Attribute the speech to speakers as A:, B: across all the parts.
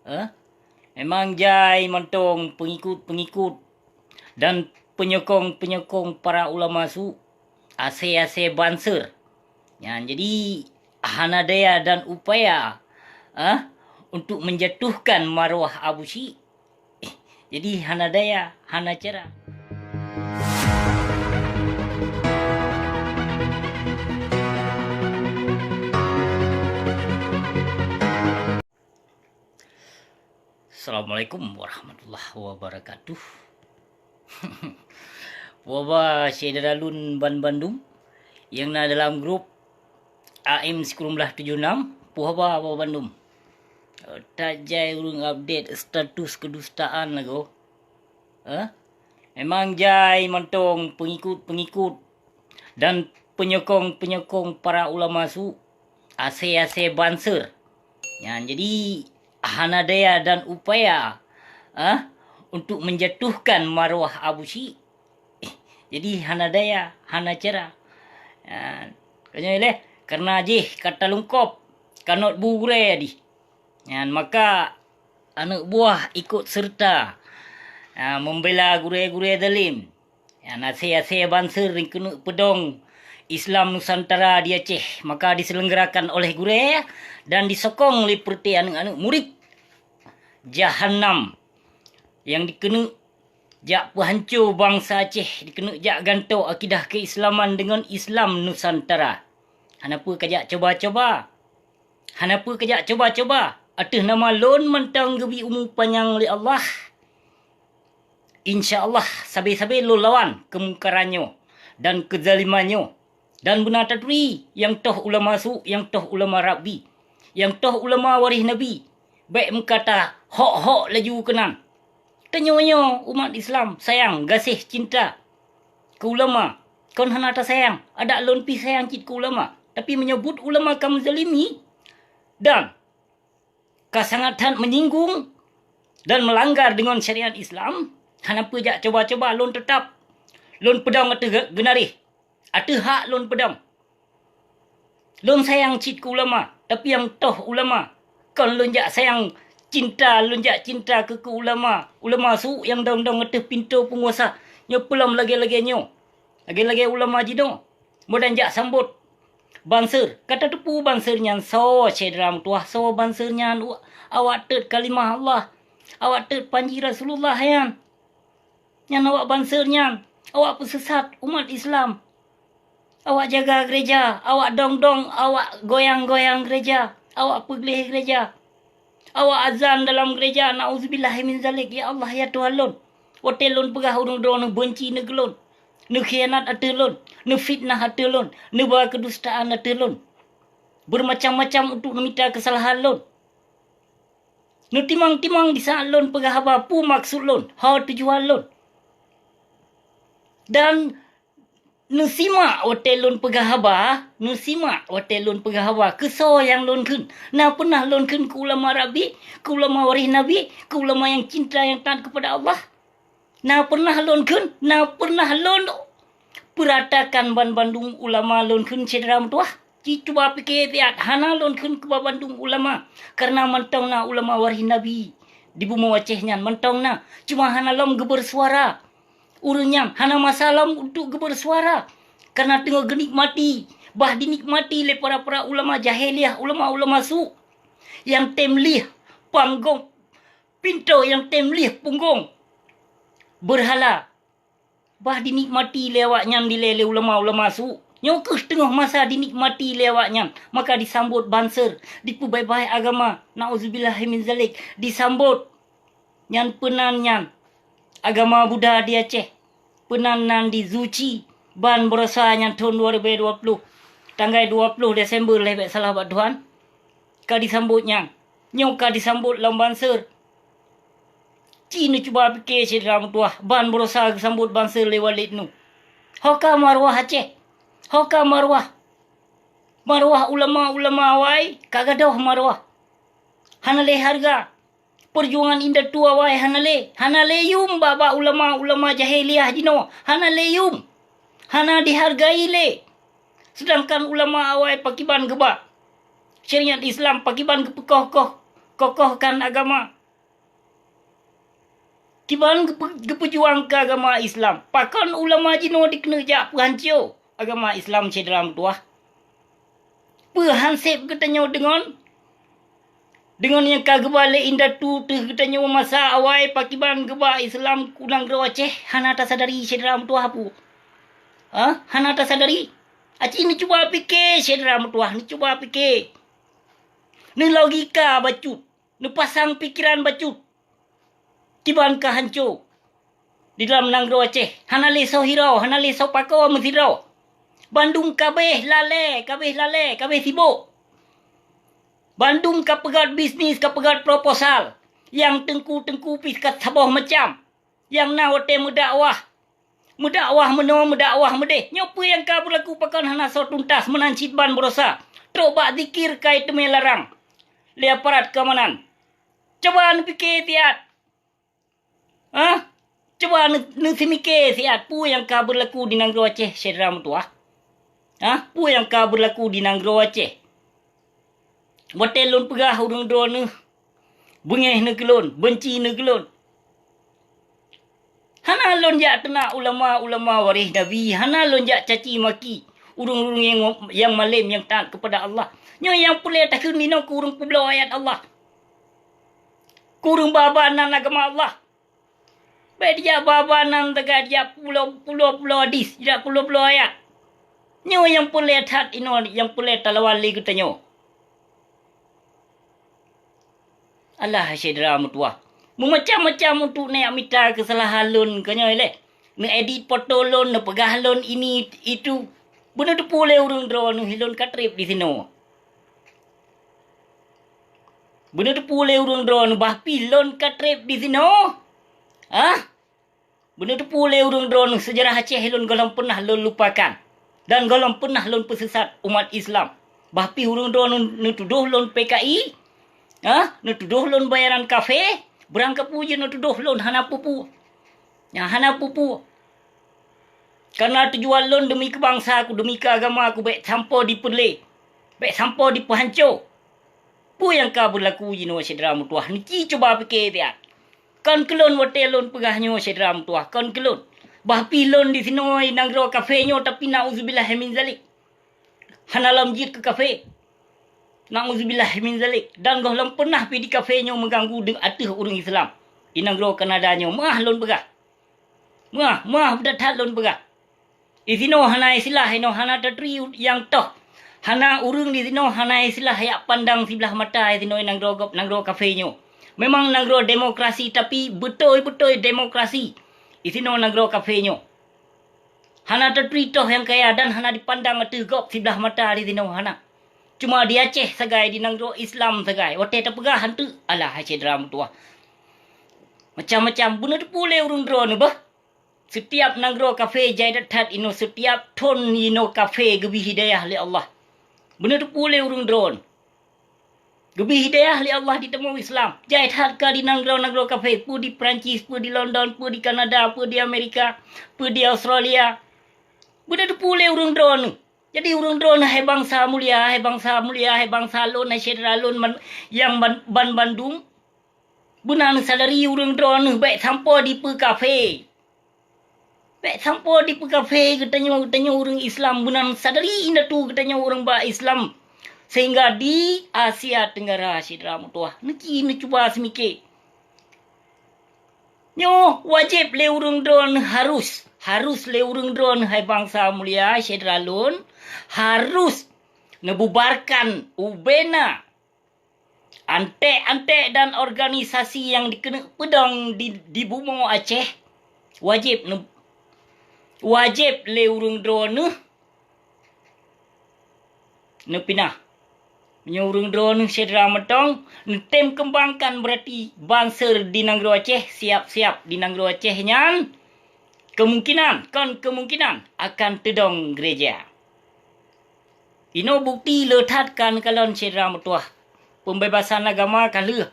A: Eh? Memang jai mentong pengikut-pengikut dan penyokong-penyokong para ulama su ase-ase banser. Ya, jadi hana daya dan upaya untuk menjatuhkan marwah Abu Syi. Jadi hana daya, hana cara. Assalamualaikum warahmatullahi wabarakatuh. Wabah Syederalun Ban Bandung yang na dalam grup AM 1976 Puhaba Bandung. Tajai urung update status kedustaan lagu. Memang jai mentong pengikut-pengikut dan penyokong-penyokong para ulama su ase-ase banser. Ya, jadi hana daya dan upaya untuk menjatuhkan marwah Abu Syi. Jadi hana daya, hana cara. Karena je kata lungkop kanot bure di. Maka anak buah ikut serta membela gure-gure dalim. Nasihat-nasihat banser yang kena pedong Islam Nusantara di Aceh. Maka diselenggarakan oleh gure dan disokong oleh perti anak-anak murid Jahannam yang dikena jak penghancur bangsa Aceh, dikena jak gantung akidah keislaman dengan Islam Nusantara. Hanapa kajak coba-coba? Hanapa kajak coba-coba? Atau nama lon mentang gebi umur panjang oleh Allah. InsyaAllah sabi-sabi lo lawan kemungkarannya dan kezalimannya. Dan benar tadri yang toh ulama su, yang toh ulama Rabbi, yang toh ulama waris Nabi. Baik mengkata hok-hok laju kenan. Tanyonyo umat Islam sayang, gasih, cinta ke ulama. Kau hana tak sayang, ada lon pi sayang cit ke ulama. Tapi menyebut ulama kamu zalimi dan kesangatan menyinggung dan melanggar dengan syariat Islam. Hanapa jak coba-coba lon tetap lon pedang atau genarih. Atau hak lon pedang. Lon sayang cit ke ulama. Tapi yang toh ulama. Kau lon jak sayang cinta, lon jak cinta ke ulama. Ulama su yang dong-dong atau pintu penguasa. Nyo pelam lagi-lagi nyo. Lagi-lagi ulama jino. Modan jak sambut. Banser. Kata tepu bansernya. So cedram tuah. So bansernya. Awak tet kalimah Allah. Awak tet panji Rasulullah yan. Yang awak bansernya. Awak pesesat umat Islam. Awak jaga gereja. Awak dong-dong. Awak goyang-goyang gereja. Awak pergelih gereja. Awak azan dalam gereja. Na'udzubillahi min zalik. Ya Allah ya Tuhan lon. Hotel lon pegah urung-urung benci negelon. Nu khianat atelon. Nu fitnah atelon. Nu bawa kedustaan atelon. Bermacam-macam untuk meminta kesalahan lon. Nu timang-timang di saat lon pegah apa. Pu maksud lon. Hau tujuan lon. Dan nu simak hotel lon pegah haba. Nu simak hotel lon pegah haba. Keso yang lon kun. Na pernah lon kun ke ulama Rabbi. Ke ulama waris Nabi. Ke ulama yang cinta yang taat kepada Allah. Na pernah lon kun. Na pernah lon peratakan Ban Bandung ulama lon kun cedera tuah. Cuba fikir tiat. Hana lon kun ke Bandung ulama. Karena mentong na ulama waris Nabi. Di bumi Acehnya. Mentong na. Cuma hana lom bersuara. Urungnya hana masalah untuk bersuara. Karena tengah genikmati. Bah dinikmati oleh para ulama jahiliah. Ulama-ulama su. Yang temlih panggung. Pintu yang temlih punggung. Berhala. Bah dinikmati lewatnya dilele ulama-ulama su. Nyokah tengah masa dinikmati lewatnya. Maka disambut banser. Dipubai-bai agama. Na'udzubillahi min zalik. Disambut. Yang penannya. Agama Buddha di Aceh. Penanan di Zuci. Ban berasanya tahun 2020. Tanggal 20 Desember lebih salah buat Tuhan. Kau disambutnya. Nyoka disambut dalam banser. Cina cuba fikir cedera tuah. Ban berusaha sambut banser lewat nu. Hoka marwah Aceh. Hoka marwah. Marwah ulama-ulama awai. Kagadoh marwah. Hanale harga. Perjuangan indah tua wai hanale. Hanale yum baba ulama-ulama jahiliah jino. Hanale yum. Hana dihargai le. Sedangkan ulama awai pakiban gebak. Syariat Islam pakiban kepekoh-koh. kokohkan agama. Kiban kepejuang ke agama Islam. Pakan ulama jino dikena jak penghancur agama Islam cedera mutuah. Pehansip katanya dengan yang kagebale indah tu katanya masa awal pakiban geba Islam kunang gero Aceh hana tak sadari cedera mutuah pu. Hana tak sadari. Aci ni cuba fikir cedera mutuah, ni cuba fikir. Ni logika bacut. Ni pasang pikiran bacut. Kiban ka hancur. Di dalam Nanggro Aceh. Hana lesau hirau. Hana lesau pakau mesirau. Bandung kabeh lale. Kabeh sibuk. Bandung ka pegat bisnis, ka pegat proposal. Yang tengku-tengku piskat sabah macam. Yang na hotel mendakwah. Mendakwah medeh. Nyopa yang ka berlaku pakan hana so tuntas. Menancit ban berosa. Trobak zikir kai temui larang. Le aparat keamanan. Coba anu fikir tiat. Coba nu simike siat pu yang ka berlaku di Nanggro Aceh cedera mutuah. Pu yang ka berlaku di Nanggro Aceh. Botelon pegah urang drone bengeh negelon, benci negelon. Hana lonjak tenak ulama waris Nabi, hana lonjak caci maki urang-urang yang malim yang taat kepada Allah. Nyo yang pulih takun nino kurung pulau ayat Allah. Kurung babanan agama Allah. Baik dia babanan tegak dia pulau hadis, dia pulau ayat. Nyo yang pulih tat ino yang pulih talawali kutanyo. Allah cedera mutuah. Macam-macam untuk nak minta kesalahan lon kanya le. Nak edit foto lon, nak pegah lon ini itu. Benar tu boleh urang drone hilon katrip di sini. Benar tu boleh urang drone bahpi lon katrip di sini. Benar tu boleh urang drone sejarah Aceh hilon golong pernah lon lupakan. Dan golong pernah lon pesesat umat Islam. Bahpi urang drone nutuduh lon PKI. Nutuduh lon bayaran kafe. Berangkap puja nutuduh lon hana pupu. Hana pupu. Karena tujuan lon demi kebangsa aku, demi keagama aku, baik sampo dipele. Baik sampo dipahancur. Pu yang ka berlaku jino cedera mutuah. Niki coba fikir dia. Kan kelon hotel lon pegahnyo cedera mutuah. Kan kelon. Bahpi lon di sini Nanggro kafe nyo tapi na'udzubillah min zalik. Hana lamjit ke kafe. Na'udzubillah min zalik. Dan gohlom pernah pergi di kafe nyo mengganggu dengan atih orang Islam. Di Nanggro Kanada nyo. Mah lon pegah. Mah berdathat lon pegah. Di sini hana istilah hana tatri yang toh. Hana urung di sini hana istilah yak pandang sebelah mata di sini Nanggro kafe nyo. Memang Nanggro demokrasi tapi betul-betul demokrasi. Di sini Nanggro kafe nyo. Hana tatri toh yang kaya dan hana dipandang tegop sebelah mata di sini hana. Cuma di Aceh sagai, di Nanggro Islam sagai. Hotel terpegah hantu. Alah cedera mutuah. Macam-macam. Benar boleh urung drone bah. Setiap Nanggro kafe jaidat ino, setiap ton ino kafe gebi hidayah li Allah. Benar boleh urung drone. Gebi hidayah li Allah di temu Islam. Jaidat ka di Nanggro kafe. Pu di Perancis, pu di London, pu di Kanada, pu di Amerika, pu di Australia. Benar boleh urung drone. Jadi urung drone hai bangsa mulia, hai bangsa lon, hai cedera lon yang ban Bandung. Benar sadari urung drone baik sampo di pu kafe. Baik sampo di pu kafe katanya urang Islam benar sadari indah tu katanya urang ba Islam. Sehingga di Asia Tenggara cedera mutuah. Niki ni cuba semikir. Nyo wajib le urung drone harus le urung drone hai bangsa mulia cedera lon harus ngebubarkan ubena antek dan organisasi yang dikena pedang di Bumo Aceh. Wajib le urung drone ne pinah. Urung drone cedera metong tem kembangkan berarti banser di Nanggro Aceh siap-siap di Nanggro Aceh nyan kemungkinan akan tedong gereja. Ino bukti letatkan kalon cedera mutuah. Pembebasan agama kalah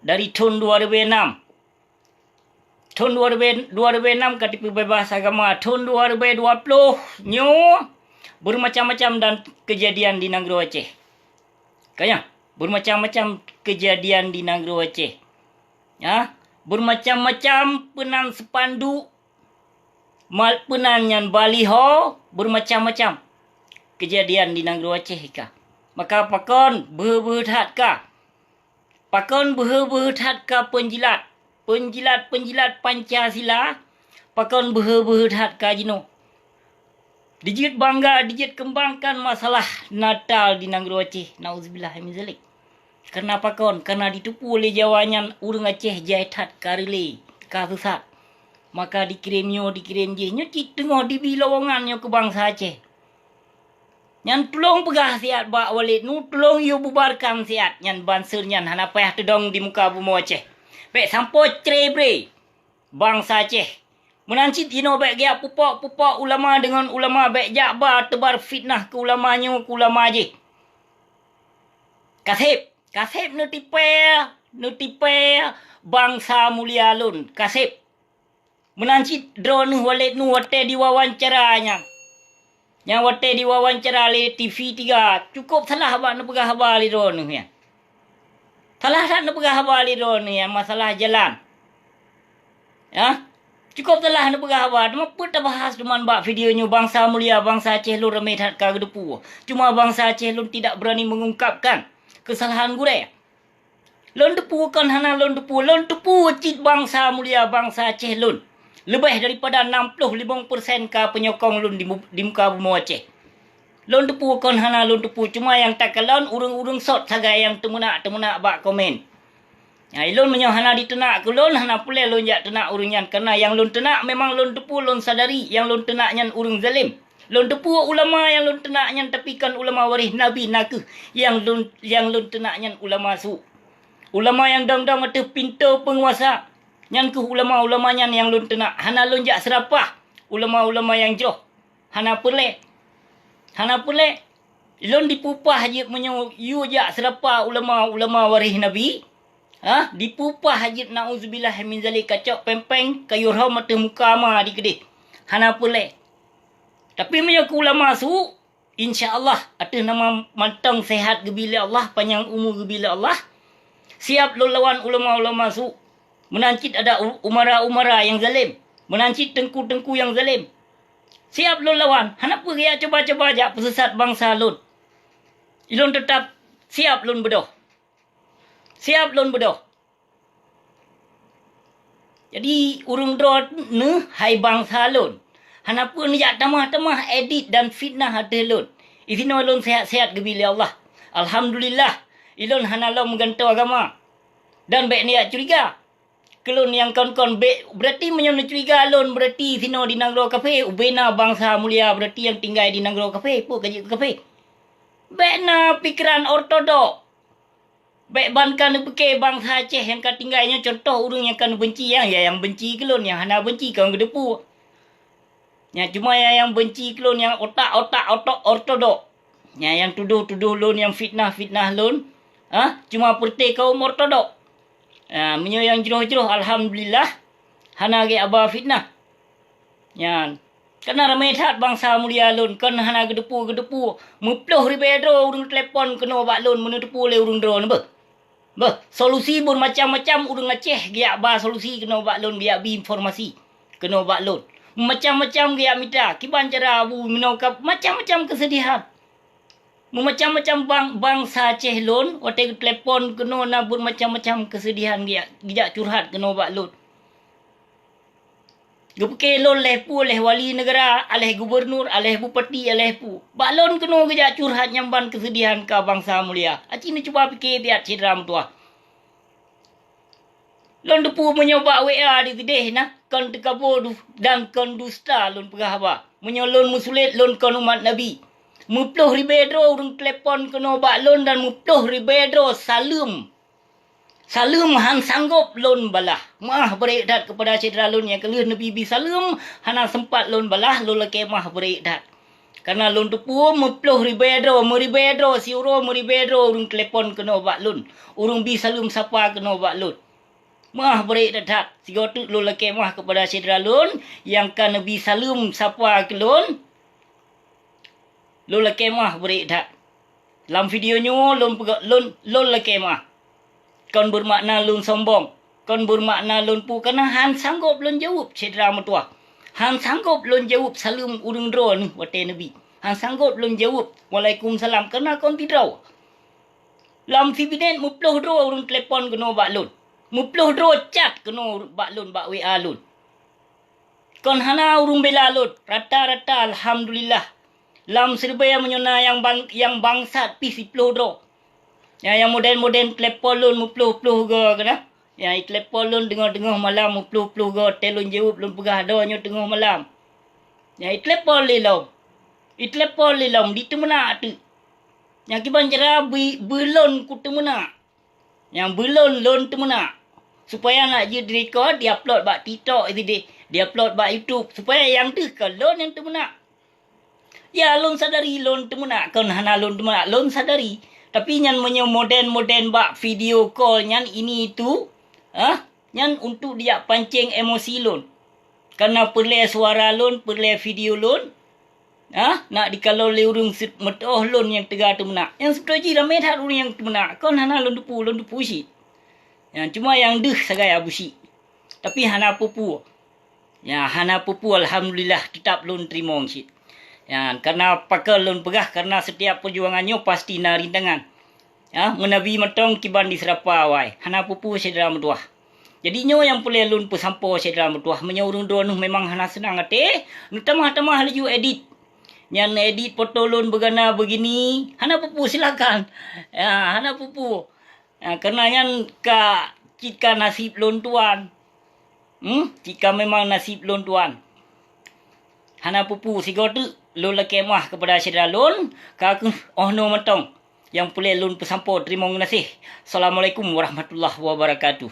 A: dari tahun 2006. Tahun 2006 kati pembebas agama. Tahun 2020 nyo bermacam-macam dan kejadian di Nanggro Aceh. Kaya Bermacam-macam kejadian di Negeri Aceh. Ya, bermacam-macam penan sepanduk, penan yang baliho, bermacam-macam kejadian di Negeri Aceh ka. Maka pakon berhat ka. Pakon berhat ka penjilat. Penjilat Pancasila. Pakon berhat ka jino. Dijit bangga, dijit kembangkan masalah Natal di Negeri Aceh. Nauzubillah min zalik. Kenapa kon? Karena ditipu oleh jawanyan urang Aceh jaitat karele kasusat. Maka dikirim je. Nyo cik tengah di bilawongan nyo ke bangsa Aceh. Nyan tolong pegah siat bak walid nu tolong yo bubarkan siat nyan bansur nyan hana payah tedong di muka bumi Aceh. Bek sampo cerebre bangsa Aceh. Menancit hino bek gia pupok ulama dengan ulama bek jakba tebar fitnah ke ulamanya ke ulama je. Kasip nutipe bangsa mulia lun. Kasip menancit drone walid nu wate diwawancaranya. Yang wate diwawancara le TV3. Cukup salah abang nak pegah habar li drone ni. Salah tak nak pegah habar li drone ni masalah jalan. Ya. Cukup salah nak pegah habar. Apa tak bahas dengan bak videonya bangsa mulia bangsa Aceh lun ramai tak ka gedepu. Cuma bangsa Aceh lun tidak berani mengungkapkan kesalahan gure. Lun depu kan hana lun depu cit bangsa mulia bangsa Aceh lun. Lebih daripada 65% ka penyokong lun di muka bumi Aceh. Lun depu kon hana lun depu. Cuma yang tak kalon urung-urung sot saga yang temunak bak komen. Ya, lun menyo hana ditenak ke lun hana pula lun jak tenak urung nyan. Kerana yang lun tenak memang lun depu lun sadari. Yang lun tenak nyan urung zalim. Lun depu ulama yang lun tenak nyan tapi kan ulama waris Nabi nakeh. Yang lun tenak nyan ulama su. Ulama yang dang-dang ada pintu penguasa. Nyan ke ulama-ulama nyan yang lun tenak. Hana lun jak serapah. Ulama-ulama yang joh. Hana pulek. Lun dipupah je menyo yu jak serapah ulama-ulama waris Nabi. Ha? Dipupah je na'udzubillah min zalik kacok pempeng kayu rahmat muka ma di kedih. Hana pulek. Tapi menyo ke ulama su insya-Allah atas nama mantang sehat gebila Allah, panjang umur gebila Allah. Siap lun lawan ulama-ulama su. Menancit ada umara-umara yang zalim. Menancit tengku-tengku yang zalim. Siap lun lawan. Kenapa dia coba-coba ajak pesesat bangsa lun. Lun tetap siap lun bedoh. Jadi urung drot ne hai bangsa lun. Kenapa ni jak tamah-tamah edit dan fitnah hati lun. Isino lun sehat-sehat gebila Allah. Alhamdulillah. Ilun hana lo menggantau agama. Dan baik niat curiga. Kelun yang kon-kon berarti menyono curiga lon berarti sino di Negeri Kafe ubena bangsa mulia berarti yang tinggal di Negeri Kafe pu kaji kafe. Bena pikiran ortodok. Baik bankan peke bangsa Aceh yang tinggalnya contoh urang yang kan benci yang benci kelon yang hana benci kau gedepu. Ya cuma yang benci kelon yang otak ortodok. Ya yang tuduh lon yang fitnah lon. Cuma perti kaum ortodok. Menyo yang jeroh-jeroh alhamdulillah hana ge aba fitnah. Yan. Karena ramai tak bangsa mulia lun kan hana gedepu meploh ribedro urung telefon kena bak lun menutupu le urung dro ne solusi pun macam-macam urung Aceh ge ba solusi kena bak lun ge bi informasi kena bak lun. Macam-macam ge minta kiban cara abu minokap macam-macam kesedihan. Macam-macam bangsa Aceh lun, waktu telefon kena nabur macam-macam kesedihan dia curhat kena bak lun. Gepeke lun lepu oleh wali negara, oleh gubernur, oleh bupati, oleh pu. Bak lun kena gejak curhat nyamban kesedihan ka bangsa mulia. Aci ni cuba fikir biat cidram tua. Lun depu menyoba WA di gedeh nah, kon tekabur dan kon dusta lun pegah ba. Menyolun musulit lun kon umat Nabi. Muploh ribedro urung telefon kena bak lon dan muploh ribedro salum han sanggup lon balah. Mah beredat kepada cedera lon yang kelih Nabi bi salum hana sempat lon balah lon leke mah beredat. Karena lon tepu muploh ribedro si ribedro urung telefon kena bak lon. Urung bi salum sapa kena bak lon. Mah beredat sigotu lon leke mah kepada cedera lon yang kan Nabi salum sapa ke lon. Lola kemah beri dak. Dalam videonyo lon la kemah. Kon bermakna lon sombong. Kon bermakna lon pu karena han sanggup lon jawab cedera metua. Han sanggup lon jawab salam urung dro ni wate nabi. Han sanggup lon jawab waalaikumsalam karena kon tidrau. Lam fibinen muploh dro urung telepon keno bak lon. Muploh dro chat keno bak lon bak WA lon. Kon hana urung bela lon. Rata-rata alhamdulillah. Lam serbaya menyona yang bangsat pi siploh dro. Yang modern telepon lon muploh-ploh ga kena. Yang telepon lon dengar-dengar malam muploh-ploh ga telon jawab lon pegah donyo tengah malam. Yang telepon lelom. Telepon lelom di temena tu. Yang kiban cara belon ku temena. Yang belon lon temena. Supaya nak je direkod, dia upload bak TikTok itu dia upload bak YouTube supaya yang tu ke lon yang temena. Ya lon sadari lon temena kon hana lon temena lon sadari. Tapi nyan menyo modern bak video call nyan ini itu nyan untuk dia pancing emosi lon. Karena perle suara lon, perle video lon. Nak dikalau le urung metoh lon yang tega temena. Yang sebenarnya ramai tak urung yang temena. Kon hana lon dupu si. Yang cuma yang deh sagai abusi. Tapi hana pupu. Ya hana pupu alhamdulillah tetap lon terima si. Ya, karena pakal lon pegah karena setiap perjuangannya pasti na rintangan. Menabi matong kiban di serapa awai. Hana pupu sedera metuah. Jadi nyo yang boleh lon pesampo sedera metuah. Menyaurung doa memang hana senang ate. Nu tamah-tamah laju edit. Yang edit foto lon begana begini. Hana pupu silakan. Ya, hana pupu. Ya, karena yang jika nasib lon tuan. Jika memang nasib lon tuan. Hana pupu sigotu. Lon la kemah kepada sedera lon. Kaku no matong. Yang boleh lon pesampo. Terima kasih. Assalamualaikum warahmatullahi wabarakatuh.